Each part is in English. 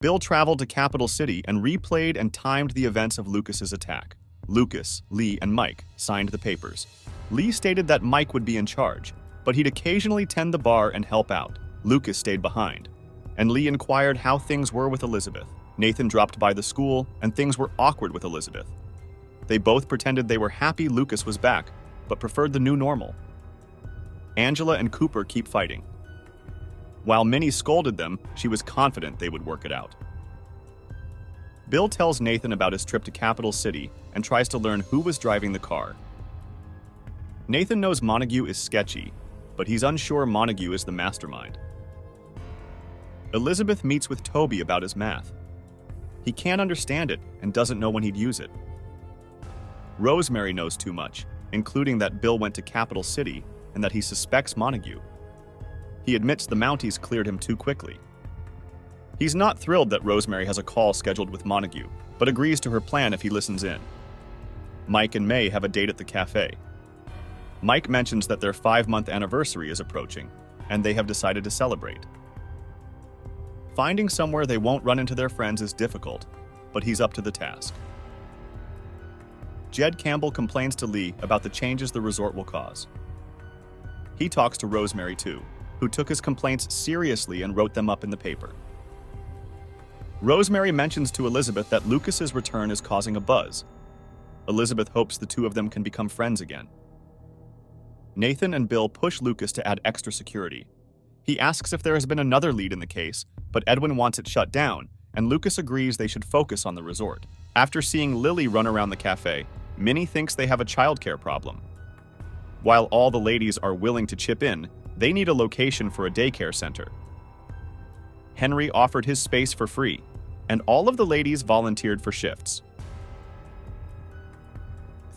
Bill traveled to Capital City and replayed and timed the events of Lucas's attack. Lucas, Lee, and Mike signed the papers. Lee stated that Mike would be in charge, but he'd occasionally tend the bar and help out. Lucas stayed behind, and Lee inquired how things were with Elizabeth. Nathan dropped by the school, and things were awkward with Elizabeth. They both pretended they were happy Lucas was back, but preferred the new normal. Angela and Cooper keep fighting. While Minnie scolded them, she was confident they would work it out. Bill tells Nathan about his trip to Capital City and tries to learn who was driving the car. Nathan knows Montague is sketchy, but he's unsure Montague is the mastermind. Elizabeth meets with Toby about his math. He can't understand it and doesn't know when he'd use it. Rosemary knows too much, including that Bill went to Capital City and that he suspects Montague. He admits the Mounties cleared him too quickly. He's not thrilled that Rosemary has a call scheduled with Montague, but agrees to her plan if he listens in. Mike and May have a date at the cafe. Mike mentions that their 5-month anniversary is approaching, and they have decided to celebrate. Finding somewhere they won't run into their friends is difficult, but he's up to the task. Jed Campbell complains to Lee about the changes the resort will cause. He talks to Rosemary too, who took his complaints seriously and wrote them up in the paper. Rosemary mentions to Elizabeth that Lucas's return is causing a buzz. Elizabeth hopes the two of them can become friends again. Nathan and Bill push Lucas to add extra security. He asks if there has been another lead in the case, but Edwin wants it shut down, and Lucas agrees they should focus on the resort. After seeing Lily run around the cafe, Minnie thinks they have a childcare problem. While all the ladies are willing to chip in, they need a location for a daycare center. Henry offered his space for free, and all of the ladies volunteered for shifts.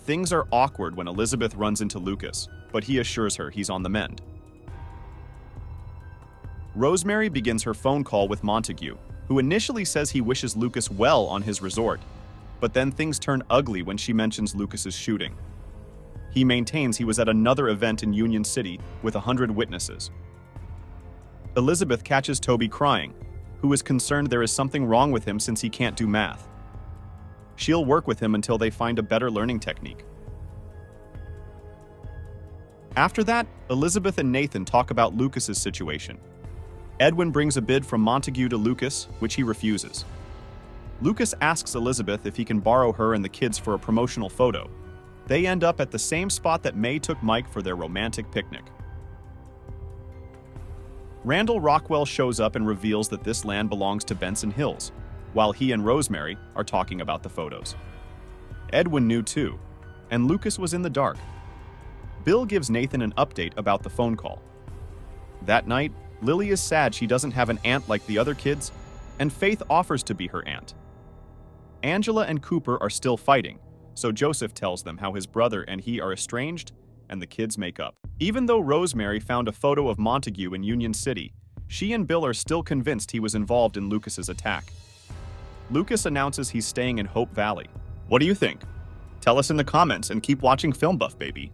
Things are awkward when Elizabeth runs into Lucas, but he assures her he's on the mend. Rosemary begins her phone call with Montague, who initially says he wishes Lucas well on his resort, but then things turn ugly when she mentions Lucas's shooting. He maintains he was at another event in Union City with 100 witnesses. Elizabeth catches Toby crying, who is concerned there is something wrong with him since he can't do math. She'll work with him until they find a better learning technique. After that, Elizabeth and Nathan talk about Lucas's situation. Edwin brings a bid from Montague to Lucas, which he refuses. Lucas asks Elizabeth if he can borrow her and the kids for a promotional photo. They end up at the same spot that May took Mike for their romantic picnic. Randall Rockwell shows up and reveals that this land belongs to Benson Hills, while he and Rosemary are talking about the photos. Edwin knew too, and Lucas was in the dark. Bill gives Nathan an update about the phone call. That night, Lily is sad she doesn't have an aunt like the other kids, and Faith offers to be her aunt. Angela and Cooper are still fighting, so Joseph tells them how his brother and he are estranged, and the kids make up. Even though Rosemary found a photo of Montague in Union City, she and Bill are still convinced he was involved in Lucas's attack. Lucas announces he's staying in Hope Valley. What do you think? Tell us in the comments and keep watching Film Buff, baby.